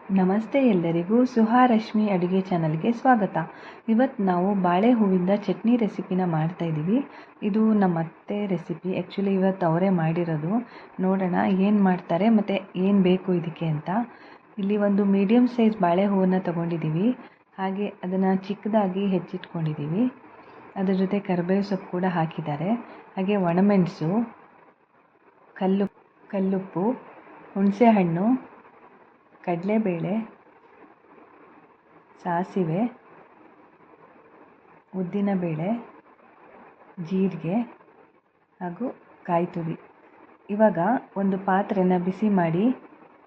ನಮಸ್ತೆ ಎಲ್ಲರಿಗೂ ಸುಹಾರಶ್ಮಿ ಅಡುಗೆ ಚಾನಲ್ಗೆ ಸ್ವಾಗತ. ಇವತ್ತು ನಾವು ಬಾಳೆ ಹೂವಿಂದ ಚಟ್ನಿ ರೆಸಿಪಿನ ಮಾಡ್ತಾ ಇದ್ದೀವಿ. ಇದು ನಮ್ಮ ಅತ್ತೆ ರೆಸಿಪಿ. ಆ್ಯಕ್ಚುಲಿ ಇವತ್ತು ಅವರೇ ಮಾಡಿರೋದು. ನೋಡೋಣ ಏನು ಮಾಡ್ತಾರೆ ಮತ್ತು ಏನು ಬೇಕು ಇದಕ್ಕೆ ಅಂತ. ಇಲ್ಲಿ ಒಂದು ಮೀಡಿಯಮ್ ಸೈಜ್ ಬಾಳೆ ಹೂವನ್ನು ತೊಗೊಂಡಿದ್ದೀವಿ. ಹಾಗೆ ಅದನ್ನು ಚಿಕ್ಕದಾಗಿ ಹೆಚ್ಚಿಟ್ಕೊಂಡಿದ್ದೀವಿ. ಅದ್ರ ಜೊತೆ ಕರಿಬೇವು ಸೊಪ್ಪು ಕೂಡ ಹಾಕಿದ್ದಾರೆ. ಹಾಗೆ ಒಣಮೆಣಸು, ಕಲ್ಲುಪ್ಪು, ಹುಣಸೆಹಣ್ಣು, ಕಡಲೆಬೇಳೆ, ಸಾಸಿವೆ, ಉದ್ದಿನಬೇಳೆ, ಜೀರಿಗೆ ಹಾಗೂ ಕಾಯಿ ತುರಿ. ಇವಾಗ ಒಂದು ಪಾತ್ರೆನ ಬಿಸಿ ಮಾಡಿ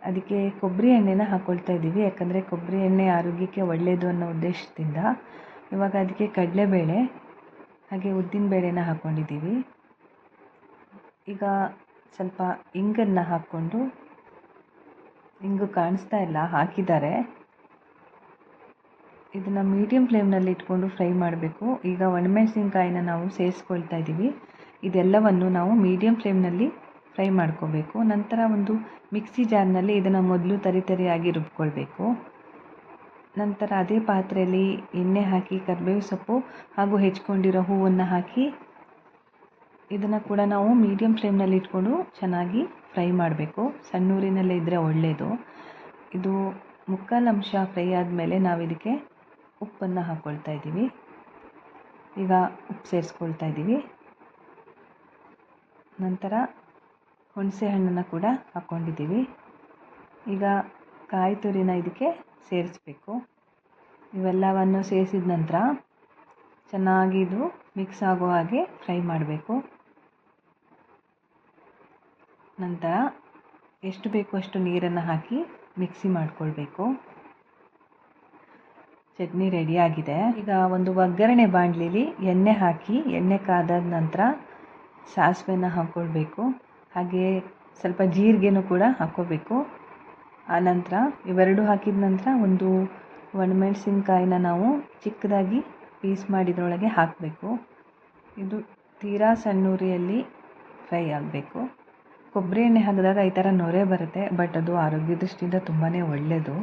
ಅದಕ್ಕೆ ಕೊಬ್ಬರಿ ಎಣ್ಣೆನ ಹಾಕ್ಕೊಳ್ತಾ ಇದ್ದೀವಿ. ಯಾಕಂದರೆ ಕೊಬ್ಬರಿ ಎಣ್ಣೆ ಆರೋಗ್ಯಕ್ಕೆ ಒಳ್ಳೆಯದು ಅನ್ನೋ ಉದ್ದೇಶದಿಂದ. ಇವಾಗ ಅದಕ್ಕೆ ಕಡಲೆಬೇಳೆ ಹಾಗೆ ಉದ್ದಿನಬೇಳೆನ ಹಾಕ್ಕೊಂಡಿದ್ದೀವಿ. ಈಗ ಸ್ವಲ್ಪ ಇಂಗನ್ನು ಹಾಕ್ಕೊಂಡು, ಇಂಗು ಕಾಣಿಸ್ತಾ ಇಲ್ಲ, ಹಾಕಿದ್ದಾರೆ. ಇದನ್ನು ಮೀಡಿಯಮ್ ಫ್ಲೇಮ್ನಲ್ಲಿ ಇಟ್ಕೊಂಡು ಫ್ರೈ ಮಾಡಬೇಕು. ಈಗ ಒಣಮೆಣಸಿನ್ಕಾಯಿನ ನಾವು ಸೇರಿಸ್ಕೊಳ್ತಾ ಇದ್ದೀವಿ. ಇದೆಲ್ಲವನ್ನು ನಾವು ಮೀಡಿಯಮ್ ಫ್ಲೇಮ್ನಲ್ಲಿ ಫ್ರೈ ಮಾಡ್ಕೋಬೇಕು. ನಂತರ ಒಂದು ಮಿಕ್ಸಿ ಜಾರ್ನಲ್ಲಿ ಇದನ್ನು ಮೊದಲು ತರಿಯಾಗಿ ರುಬ್ಕೊಳ್ಬೇಕು. ನಂತರ ಅದೇ ಪಾತ್ರೆಯಲ್ಲಿ ಎಣ್ಣೆ ಹಾಕಿ ಕರಿಬೇವು ಸೊಪ್ಪು ಹಾಗೂ ಹೆಚ್ಕೊಂಡಿರೋ ಹೂವನ್ನು ಹಾಕಿ ಇದನ್ನು ಕೂಡ ನಾವು ಮೀಡಿಯಮ್ ಫ್ಲೇಮ್ನಲ್ಲಿ ಇಟ್ಕೊಂಡು ಚೆನ್ನಾಗಿ ಫ್ರೈ ಮಾಡಬೇಕು. ಸಣ್ಣೂರಿನಲ್ಲೇ ಇದ್ದರೆ ಒಳ್ಳೆಯದು. ಇದು ಮುಕ್ಕಾಲು ಅಂಶ ಫ್ರೈ ಆದಮೇಲೆ ನಾವು ಇದಕ್ಕೆ ಉಪ್ಪನ್ನು ಹಾಕ್ಕೊಳ್ತಾ ಇದ್ದೀವಿ. ಈಗ ಉಪ್ಪು ಸೇರಿಸ್ಕೊಳ್ತಾ ಇದ್ದೀವಿ. ನಂತರ ಹುಣಸೆ ಹಣ್ಣನ್ನು ಕೂಡ ಹಾಕ್ಕೊಂಡಿದ್ದೀವಿ. ಈಗ ಕಾಯಿ ತುರಿನ ಇದಕ್ಕೆ ಸೇರಿಸ್ಬೇಕು. ಇವೆಲ್ಲವನ್ನು ಸೇರಿಸಿದ ನಂತರ ಚೆನ್ನಾಗಿ ಇದು ಮಿಕ್ಸ್ ಆಗೋ ಹಾಗೆ ಫ್ರೈ ಮಾಡಬೇಕು. ನಂತರ ಎಷ್ಟು ಬೇಕು ಅಷ್ಟು ನೀರನ್ನು ಹಾಕಿ ಮಿಕ್ಸಿ ಮಾಡಿಕೊಳ್ಬೇಕು. ಚಟ್ನಿ ರೆಡಿಯಾಗಿದೆ. ಈಗ ಒಂದು ಒಗ್ಗರಣೆ ಬಾಣಲಿಲಿ ಎಣ್ಣೆ ಹಾಕಿ, ಎಣ್ಣೆ ಕಾದಾದ ನಂತರ ಸಾಸಿವೆನ ಹಾಕ್ಕೊಳ್ಬೇಕು. ಹಾಗೆ ಸ್ವಲ್ಪ ಜೀರಿಗೆನೂ ಕೂಡ ಹಾಕ್ಕೋಬೇಕು. ಆನಂತರ ಇವೆರಡು ಹಾಕಿದ ನಂತರ ಒಂದು ಒಣಮೆಣಸಿನ್ಕಾಯಿನ ನಾವು ಚಿಕ್ಕದಾಗಿ ಪೀಸ್ ಮಾಡಿದ್ರೊಳಗೆ ಹಾಕಬೇಕು. ಇದು ತೀರಾ ಸಣ್ಣೂರಿಯಲ್ಲಿ ಫ್ರೈ ಆಗಬೇಕು. ಕೊಬ್ಬರಿ ಎಣ್ಣೆ ಹಾಕಿದಾಗ ಈ ಥರ ನೊರೆ ಬರುತ್ತೆ, ಬಟ್ ಅದು ಆರೋಗ್ಯ ದೃಷ್ಟಿಯಿಂದ ತುಂಬಾ ಒಳ್ಳೆಯದು.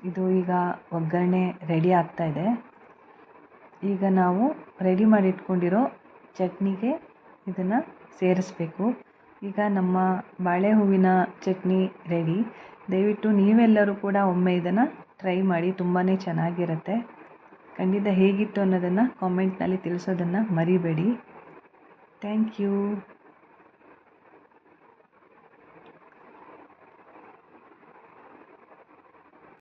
ಇದು ಈಗ ಒಗ್ಗರಣೆ ರೆಡಿ ಆಗ್ತಾ ಇದೆ. ಈಗ ನಾವು ರೆಡಿ ಮಾಡಿ ಇಟ್ಕೊಂಡಿರೋ ಚಟ್ನಿಗೆ ಇದನ್ನು ಸೇರಿಸ್ಬೇಕು. ಈಗ ನಮ್ಮ ಬಾಳೆ ಹೂವಿನ ಚಟ್ನಿ ರೆಡಿ. ದಯವಿಟ್ಟು ನೀವೆಲ್ಲರೂ ಕೂಡ ಒಮ್ಮೆ ಇದನ್ನು ಟ್ರೈ ಮಾಡಿ, ತುಂಬಾ ಚೆನ್ನಾಗಿರುತ್ತೆ. ಖಂಡಿತ ಹೇಗಿತ್ತು ಅನ್ನೋದನ್ನು ಕಾಮೆಂಟ್ನಲ್ಲಿ ತಿಳಿಸೋದನ್ನು ಮರಿಬೇಡಿ. Thank you.